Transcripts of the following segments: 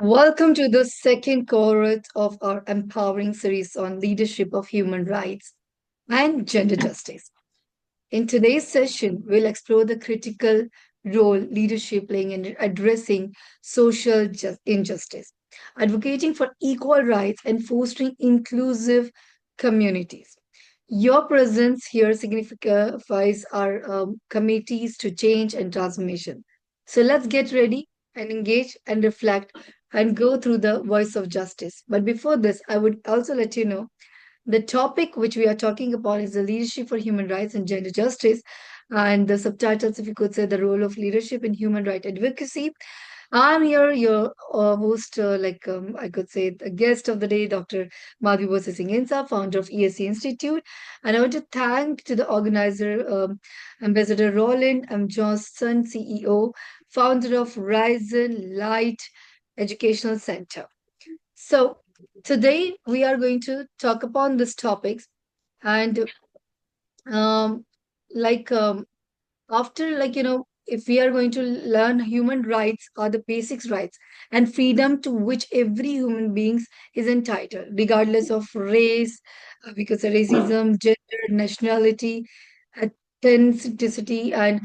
Welcome to the second cohort of our empowering series on leadership of human rights and gender justice. In today's session, we'll explore the critical role leadership playing in addressing social injustice, advocating for equal rights, and fostering inclusive communities. Your presence here signifies our committees to change and transformation. So let's get ready and engage and reflect and go through the voice of justice. But before this, I would also let you know the topic which we are talking about is the leadership for human rights and gender justice. And the subtitles, if you could say, the role of leadership in human right advocacy. I'm here, your host, I could say, the guest of the day, Dr. Madhvi Singh Insa, founder of ESC Institute. And I want to thank to the organizer, Ambassador Roland M. Johnson, CEO, founder of Horizon Light Educational Center. So today we are going to talk upon this topics and um, like after if we are going to learn human rights are the basics rights and freedom to which every human beings is entitled regardless of race because of racism, gender, nationality, ethnicity, and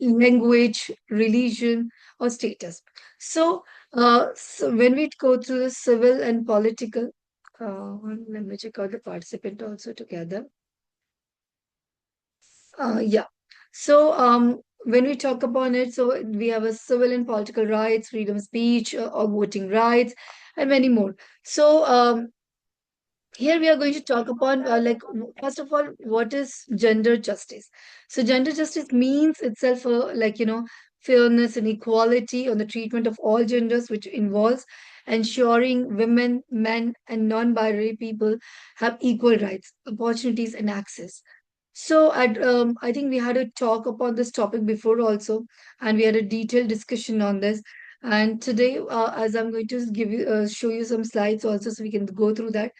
language, religion, or status. So when we go through the civil and political, let me check out the participant also together. Yeah. So when we talk about it, so we have a civil and political rights, freedom of speech, or voting rights, and many more. So here we are going to talk upon first of all, what is gender justice? So gender justice means itself fairness and equality on the treatment of all genders, which involves ensuring women, men, and non-binary people have equal rights, opportunities, and access. I think we had a talk upon this topic before also, and we had a detailed discussion on this. And today, as I'm going to give you, show you some slides also, so we can go through that.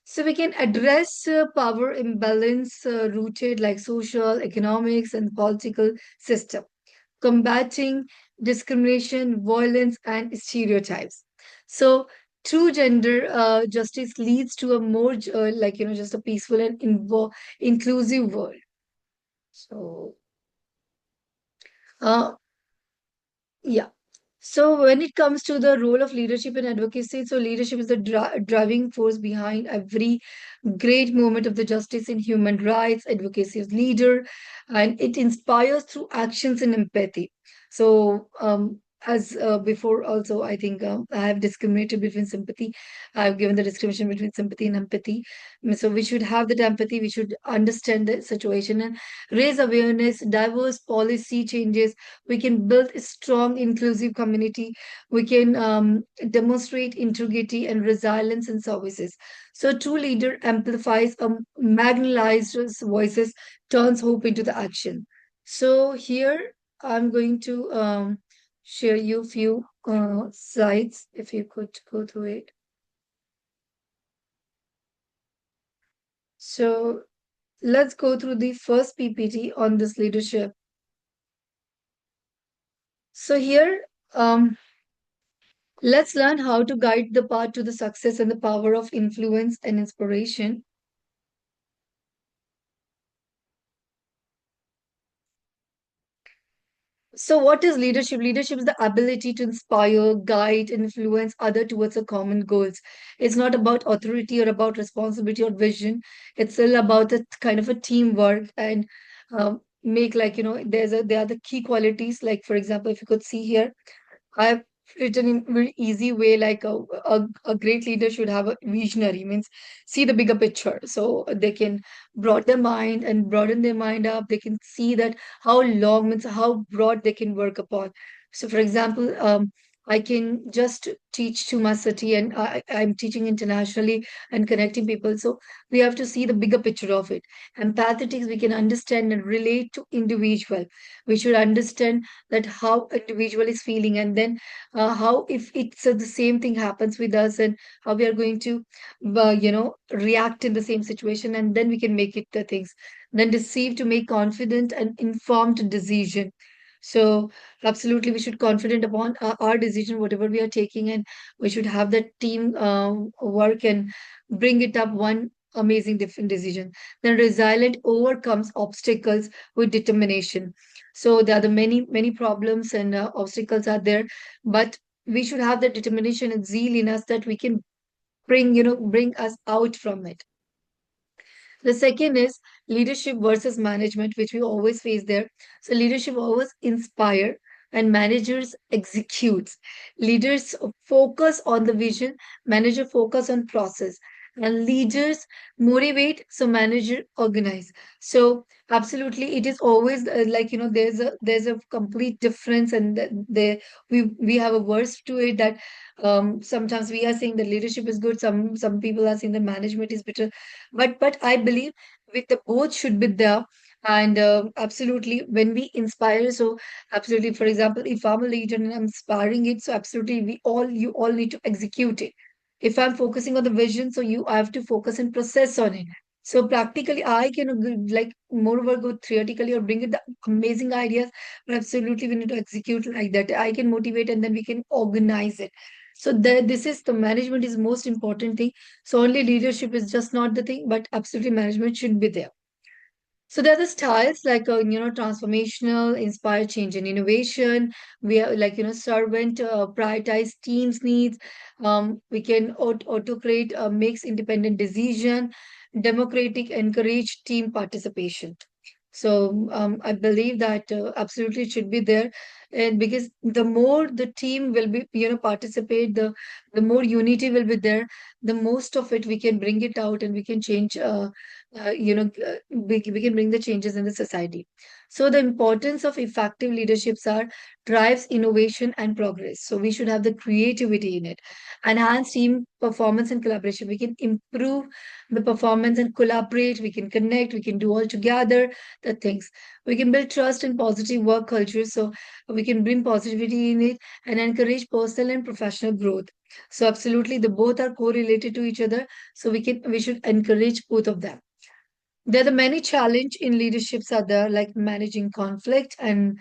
So we can address power imbalance rooted like social, economics, and political system, combating discrimination, violence, and stereotypes. So true gender justice leads to a more just a peaceful and inclusive world. So uh, yeah. So when it comes to the role of leadership and advocacy, so leadership is the driving force behind every great moment of the justice in human rights. Advocacy is leader, and it inspires through actions and empathy. So as before also, I think I have discriminated between sympathy. I've given the discrimination between sympathy and empathy. So we should have that empathy. We should understand the situation and raise awareness, diverse policy changes. We can build a strong, inclusive community. We can demonstrate integrity and resilience in services. So, a true leader amplifies a marginalized voices, turns hope into the action. So, here I'm going to share you few slides. If you could go through it. So, let's go through the first PPT on this leadership. So, here let's learn how to guide the path to the success and the power of influence and inspiration. So, what is leadership? Leadership is the ability to inspire, guide, and influence other towards a common goals. It's not about authority or about responsibility or vision. It's all about a kind of a teamwork and make there are the key qualities. Like for example, if you could see here, I've written in very easy way like a great leader should have a visionary means see the bigger picture so they can broaden their mind up. They can see that how long means how broad they can work upon. So for example, I can just teach to my city, and I'm teaching internationally and connecting people. So we have to see the bigger picture of it. Empathetics, we can understand and relate to individual. We should understand that how individual is feeling, and then how if it's the same thing happens with us, and how we are going to, react in the same situation, and then we can make it the things. Then deceive to make confident and informed decision. So absolutely, we should confident upon our decision, whatever we are taking, and we should have that team work and bring it up one amazing different decision. Then resilient overcomes obstacles with determination. So there are the many problems and obstacles are there, but we should have the determination and zeal in us that we can bring us out from it. The second is leadership versus management, which we always face there. So leadership always inspire and managers executes. Leaders focus on the vision, manager focus on process. And leaders motivate, so manager organize. So absolutely, it is always there's a complete difference, and there we have a verse to it that sometimes we are saying that leadership is good, some people are saying that management is better, but I believe with the both should be there. And absolutely, when we inspire, so absolutely, for example, if I'm a leader and I'm inspiring it, so absolutely, you all need to execute it. If I'm focusing on the vision, so you I have to focus and process on it. So practically, I can like moreover go theoretically or bring it the amazing ideas, but absolutely we need to execute like that. I can motivate and then we can organize it. So this is the management is most important thing. So only leadership is just not the thing, but absolutely management should be there. So there are the styles like transformational, inspire change and innovation. We are like servant, prioritize teams needs. We can autocrate, makes independent decision. Democratic, encourage team participation. So I believe that absolutely it should be there, and because the more the team will be participate, the more unity will be there. The most of it we can bring it out, and we can change. We can bring the changes in the society. So the importance of effective leaderships are drives innovation and progress. So we should have the creativity in it, enhance team performance and collaboration. We can improve the performance and collaborate. We can connect. We can do all together the things. We can build trust and positive work culture. So we can bring positivity in it and encourage personal and professional growth. So absolutely, the both are correlated to each other. So we should encourage both of them. There are the many challenge in leaderships are there, like managing conflict and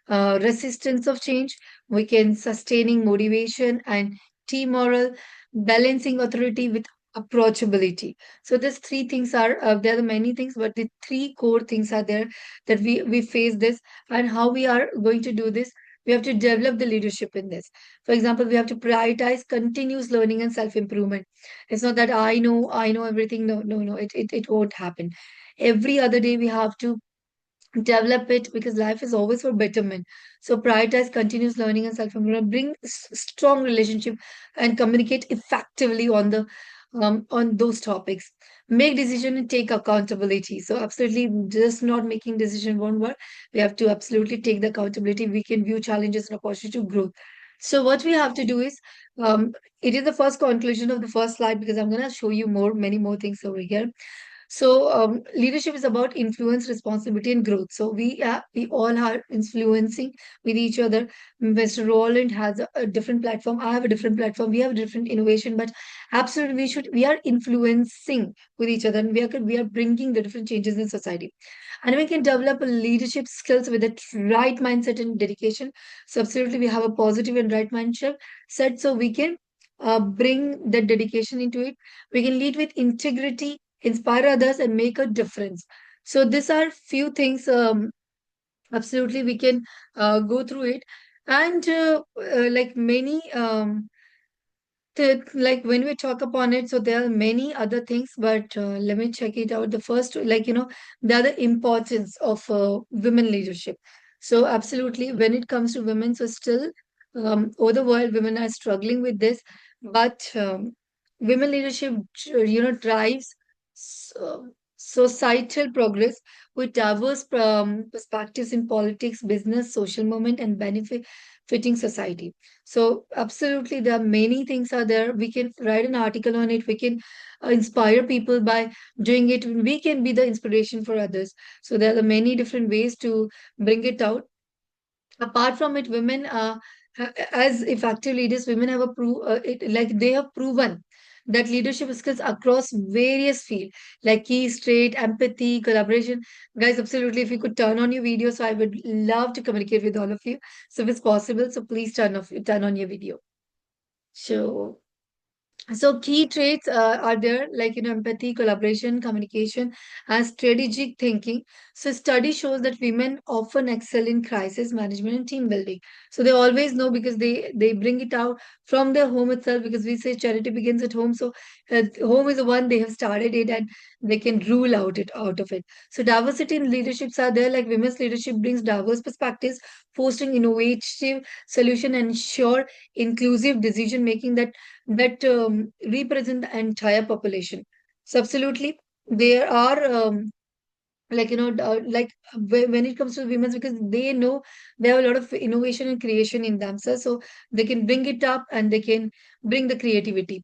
resistance of change. We can sustaining motivation and team morale, balancing authority with approachability. So these three things are there are many things, but the three core things are there that we face this. And how we are going to do this, we have to develop the leadership in this. For example, we have to prioritize continuous learning and self improvement. It's not that I know everything. No, it won't happen. Every other day we have to develop it, because life is always for betterment. So prioritize continuous learning and self-improvement, bring strong relationship and communicate effectively on those topics. Make decision and take accountability. So absolutely, just not making decision won't work. We have to absolutely take the accountability. We can view challenges and opportunity to growth. So what we have to do is, um, it is the first conclusion of the first slide, because I'm going to show you many more things over here. So leadership is about influence, responsibility, and growth. So we all are influencing with each other. Mr. Roland has a different platform. I have a different platform. We have a different innovation, but absolutely we are influencing with each other, and we are bringing the different changes in society. And we can develop a leadership skills with the right mindset and dedication. So absolutely, we have a positive and right mindset set, so we can bring that dedication into it. We can lead with integrity, inspire others, and make a difference. So these are few things. Absolutely, we can go through it, and like many. Like when we talk upon it, so there are many other things, but let me check it out. The first, the other importance of women leadership. So absolutely, when it comes to women, so still over the world, women are struggling with this, but women leadership, drives so, societal progress with diverse perspectives in politics, business, social movement, and benefiting society. So, absolutely, there are many things are there. We can write an article on it. We can inspire people by doing it. We can be the inspiration for others. So, there are many different ways to bring it out. Apart from it, women as effective leaders, women have like they have proven that leadership skills across various fields like key straight empathy collaboration. Guys, absolutely, if you could turn on your video, so I would love to communicate with all of you. So if it's possible, so please turn on your video. So key traits are there, like empathy, collaboration, communication, and strategic thinking. So study shows that women often excel in crisis management and team building. So they always know because they bring it out from their home itself. Because we say charity begins at home, so home is the one they have started it, and they can rule out of it. So diversity in leaderships are there, like women's leadership brings diverse perspectives, fostering innovative solution, and ensure inclusive decision making that represent the entire population. So absolutely, there are when it comes to women, because they know they have a lot of innovation and creation in themselves, so they can bring it up and they can bring the creativity.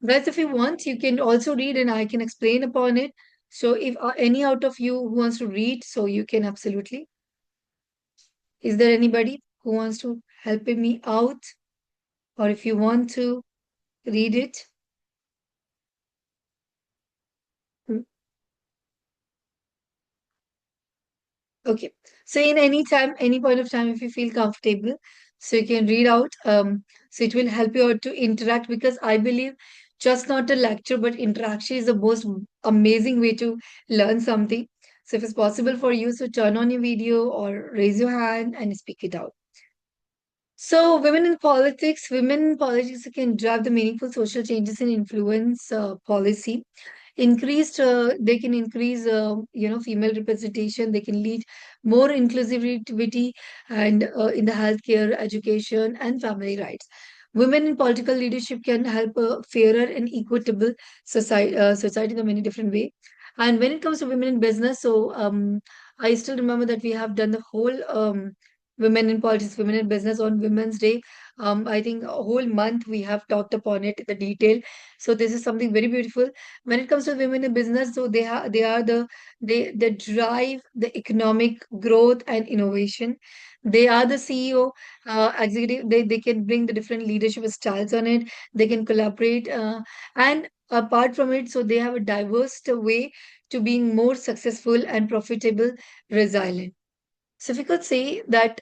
Guys, if you want, you can also read and I can explain upon it. So if any out of you who wants to read, so you can absolutely. Is there anybody who wants to help me out, or if you want to read it? Hmm. Okay. So in any time, any point of time, if you feel comfortable, so you can read out. So it will help you out to interact, because I believe just not a lecture, but interaction is the most amazing way to learn something. So if it's possible for you, so turn on your video or raise your hand and speak it out. So women in politics can drive the meaningful social changes and influence policy. They can increase female representation. They can lead more inclusivity and in the healthcare, education, and family rights. Women in political leadership can help a fairer and equitable society in a many different way. And when it comes to women in business, so I still remember that we have done the whole women in politics, women in business on Women's Day. I think a whole month we have talked upon it, the detail. So this is something very beautiful. When it comes to women in business, so they drive the economic growth and innovation. They are the CEO, executive. They can bring the different leadership styles on it. They can collaborate, and apart from it, so they have a diverse way to being more successful and profitable, resilient. So if we could say that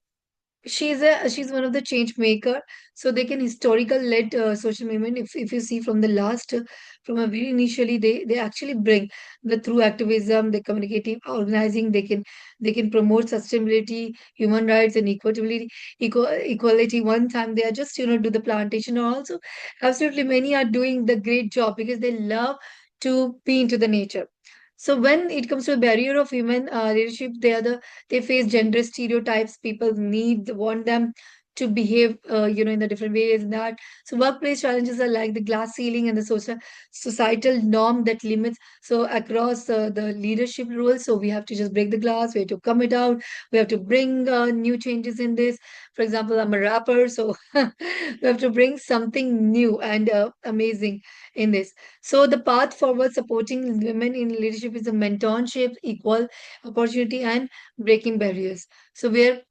she's one of the change maker, so they can historical led social movement. If you see from the last from a very initially, they actually bring the through activism, the communicative organizing, they can promote sustainability, human rights, and equality. One time they are just do the plantation, or also absolutely many are doing the great job because they love to be into the nature. So when it comes to a barrier of women leadership, they face gender stereotypes. People want them to behave in the different ways that. So workplace challenges are like the glass ceiling and the societal norm that limits so across the leadership roles. So we have to just break the glass, we have to come it out, we have to bring new changes in this. For example, I'm a rapper, so we have to bring something new and amazing in this. So the path forward supporting women in leadership is a mentorship, equal opportunity, and breaking barriers. So where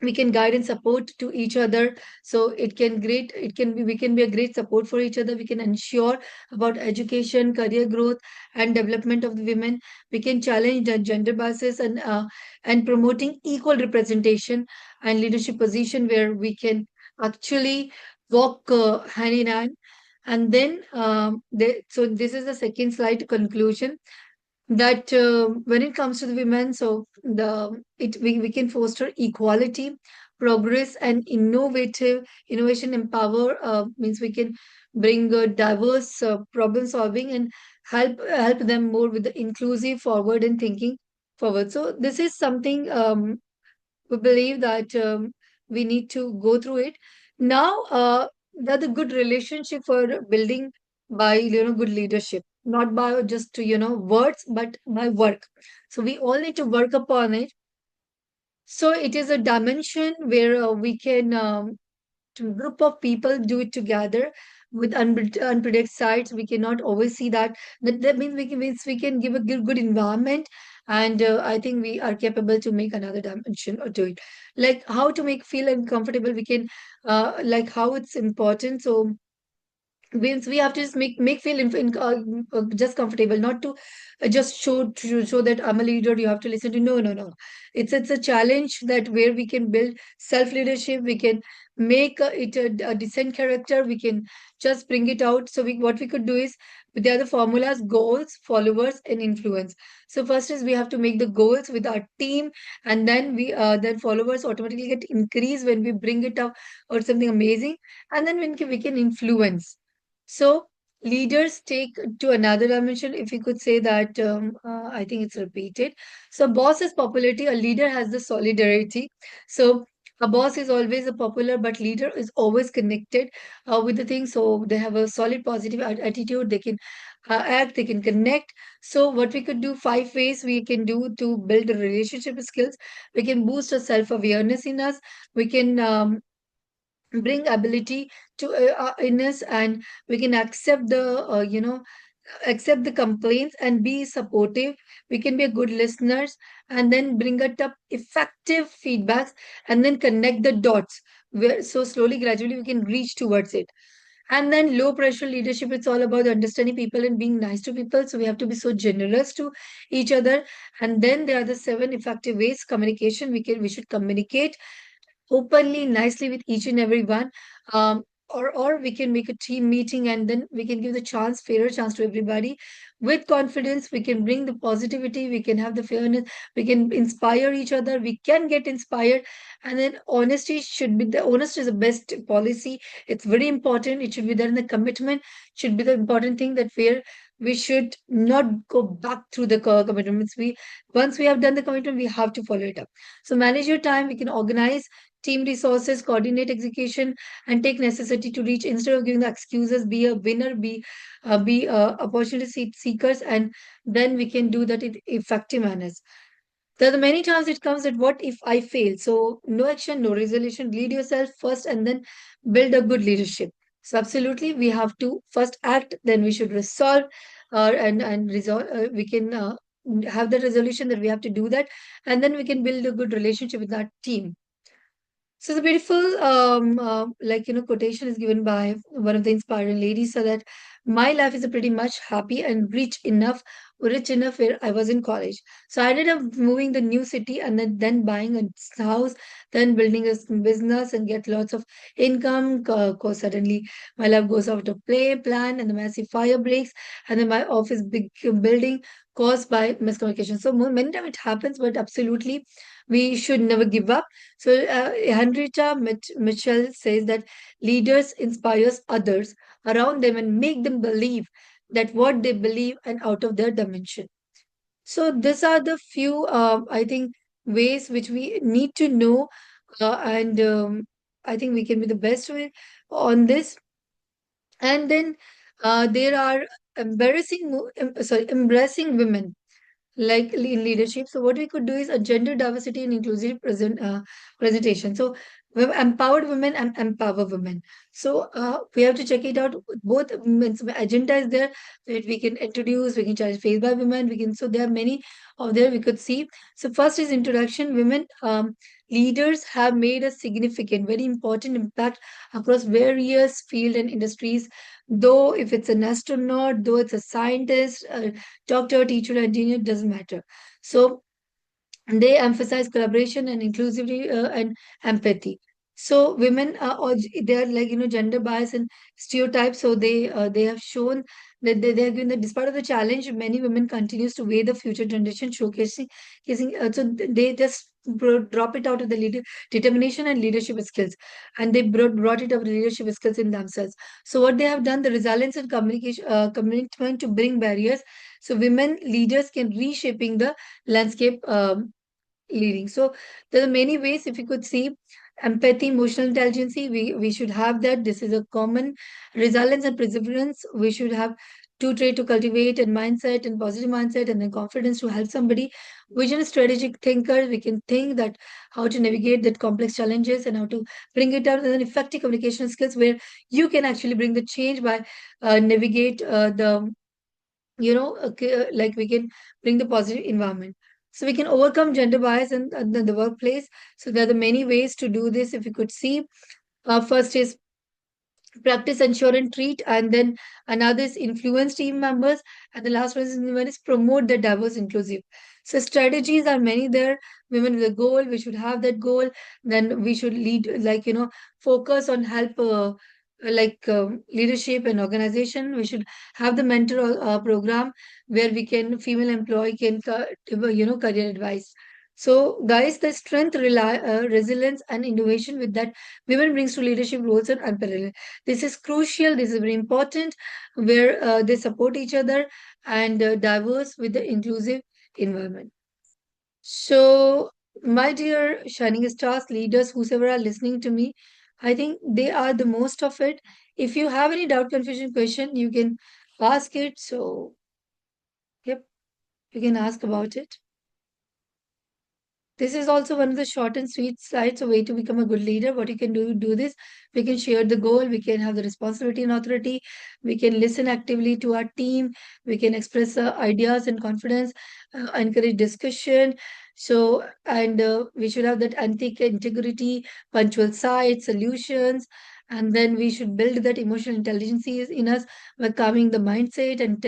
we can guide and support to each other, so it can be we can be a great support for each other. We can ensure about education, career growth, and development of the women. We can challenge the gender biases and promoting equal representation and leadership position, where we can actually walk hand in hand. And then so this is the second slide conclusion, that when it comes to the women, so we can foster equality, progress, and innovation empower, means we can bring diverse problem solving and help them more with the inclusive forward and thinking forward. So this is something we believe that we need to go through it now. That the good relationship for building by good leadership. not by just, words, but by work. So we all need to work upon it. So it is a dimension where we can to group of people do it together with unpredicted sites. We cannot always see that. That means we can give a good environment, and I think we are capable to make another dimension or do it. Like how to make feel uncomfortable. We can like how it's important. So means we have to just make feel just comfortable, not to just show that I'm a leader, you have to listen to. No, it's a challenge that where we can build self leadership. We can make it a decent character. We can just bring it out. So what we could do is, there are the formulas: goals, followers, and influence. So first is we have to make the goals with our team, and then then followers automatically get increased when we bring it up or something amazing. And then we can influence. So leaders take to another dimension, if you could say that. I think it's repeated. So boss is popularity, a leader has the solidarity. So a boss is always a popular, but leader is always connected with the thing. So they have a solid positive attitude. They can act, they can connect. So what we could do, five ways we can do to build a relationship skills. We can boost a self-awareness in us. We can bring ability to in us, and we can accept the accept the complaints and be supportive. We can be a good listeners, and then bring it up effective feedbacks, and then connect the dots, where so slowly gradually we can reach towards it. And then low pressure leadership, it's all about understanding people and being nice to people. So we have to be so generous to each other. And then there are the seven effective ways communication. We should communicate openly, nicely with each and every one. Or we can make a team meeting, and then we can give the fairer chance to everybody. With confidence, we can bring the positivity, we can have the fairness, we can inspire each other, we can get inspired. And then honesty is the best policy. It's very important. It should be there in the commitment, should be the important thing, that where we should not go back through the commitments. Once we have done the commitment, we have to follow it up. So manage your time. We can organize team resources, coordinate execution, and take necessity to reach. Instead of giving the excuses, be a winner, be opportunity seekers, and then we can do that in effective manners. There are many times it comes that what if I fail? So no action, no resolution. Lead yourself first, and then build a good leadership. So absolutely, we have to first act, then we should resolve, and resolve. We can have the resolution that we have to do that, and then we can build a good relationship with that team. So the beautiful, quotation is given by one of the inspiring ladies, so that my life is a pretty much happy and rich enough where I was in college. So I ended up moving the new city, and then buying a house, then building a business and get lots of income. Cause suddenly my life goes out of plan, and the massive fire breaks, and then my office big building caused by miscommunication. So many times it happens, but absolutely we should never give up. So Henrietta Mitchell says that leaders inspires others around them and make them believe that what they believe and out of their dimension. So these are the few, I think, ways which we need to know, and I think we can be the best way on this. And then there are embracing women like in leadership. So what we could do is a gender diversity and inclusive presentation. So we've empowered women and empower women. So we have to check it out. Both means agenda is there that we can introduce, we can charge face by women, we can. So there are many of there we could see. So first is introduction. Women leaders have made a significant, very important impact across various field and industries. Though if it's an astronaut, though it's a scientist, doctor, teacher, engineer, doesn't matter. So they emphasize collaboration and inclusivity and empathy. So women are they are like gender bias and stereotypes. So they have shown that they have given that despite of the challenge, many women continues to weigh the future generation, so they just drop it out of the leader determination and leadership skills, and they brought it of leadership skills in themselves. So what they have done, the resilience and communication commitment to bring barriers. So women leaders can reshaping the landscape. Leading. So there are many ways. If you could see empathy, emotional intelligence, we should have that. This is a common resilience and perseverance. We should have two trait to cultivate and mindset and positive mindset and then confidence to help somebody. Vision is strategic thinker. We can think that how to navigate that complex challenges and how to bring it out, and then effective communication skills where you can actually bring the change by navigate the like we can bring the positive environment. So we can overcome gender bias in the workplace. So there are the many ways to do this. If you could see, first is practice, ensure, and treat, and then another is influence team members, and the last one is promote the diverse, inclusive. So strategies are many there. Women with a goal, we should have that goal. Then we should lead, like focus on help. Leadership and organization, we should have the mentor program where we can female employee can career advice. So guys, the strength, resilience, and innovation with that women brings to leadership roles are unparalleled. This is crucial, this is very important, where they support each other and diverse with the inclusive environment. So, my dear shining stars, leaders, whosoever are listening to me, I think they are the most of it. If you have any doubt, confusion, question, you can ask it. So, yep, you can ask about it. This is also one of the short and sweet slides, a way to become a good leader. What you can do this. We can share the goal. We can have the responsibility and authority. We can listen actively to our team. We can express ideas and confidence, encourage discussion. So, and we should have that ethic, integrity, punctual side, solutions. And then we should build that emotional intelligence in us by calming the mindset and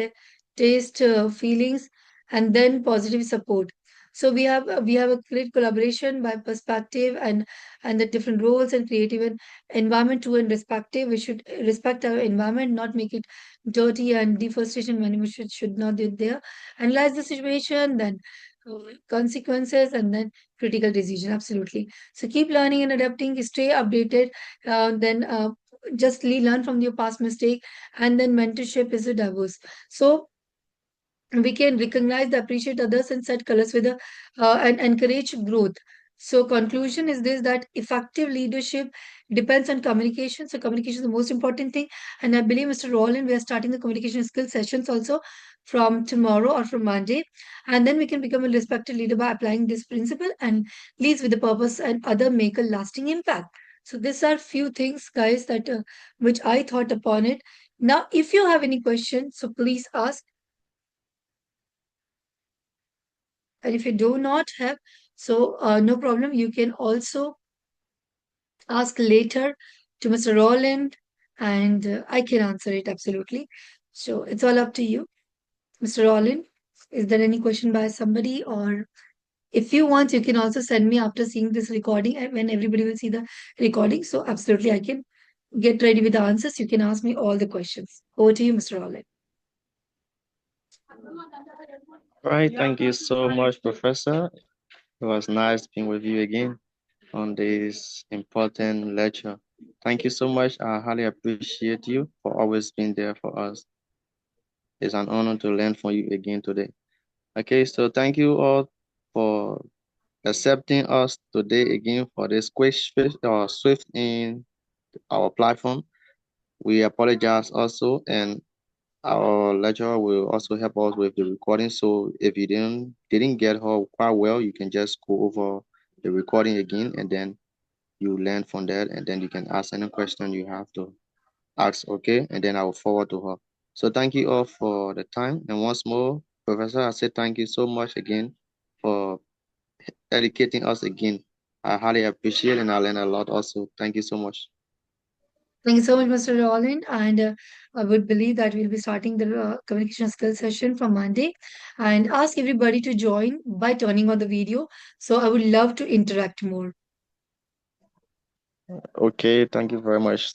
taste feelings, and then positive support. So we have a great collaboration by perspective and the different roles and creative environment too and respective. We should respect our environment, not make it dirty and deforestation when we should not do it there. Analyze the situation, then consequences, and then critical decision. Absolutely. So keep learning and adapting. Stay updated. Then just learn from your past mistake, and then mentorship is a diverse. So we can recognize the appreciate others and set colors with a and encourage growth. So conclusion is this, that effective leadership depends on communication. So communication is the most important thing, and I believe, Mr. Roland, we are starting the communication skill sessions also from tomorrow or from Monday, and then we can become a respected leader by applying this principle and leads with the purpose and other make a lasting impact. So these are few things, guys, that which I thought upon it. Now if you have any questions, so please ask. And if you do not have, so no problem. You can also ask later to Mr. Roland, and I can answer it absolutely. So it's all up to you, Mr. Roland. Is there any question by somebody? Or if you want, you can also send me after seeing this recording when everybody will see the recording. So absolutely, I can get ready with the answers. You can ask me all the questions. Over to you, Mr. Roland. All right, thank you so much, Professor. It was nice being with you again on this important lecture. Thank you so much. I highly appreciate you for always being there for us. It's an honor to learn from you again today. Okay, so thank you all for accepting us today again for this quick swift in our platform. We apologize also, and our lecturer will also help us with the recording. So if you didn't get her quite well, you can just go over the recording again, and then you learn from that, and then you can ask any question you have to ask. Okay, and then I will forward to her. So thank you all for the time, and once more, Professor, I say thank you so much again for educating us again. I highly appreciate, and I learned a lot also. Thank you so much. Thank you so much, Mr. Roland. And I would believe that we'll be starting the communication skills session from Monday, and ask everybody to join by turning on the video. So I would love to interact more. Okay, thank you very much.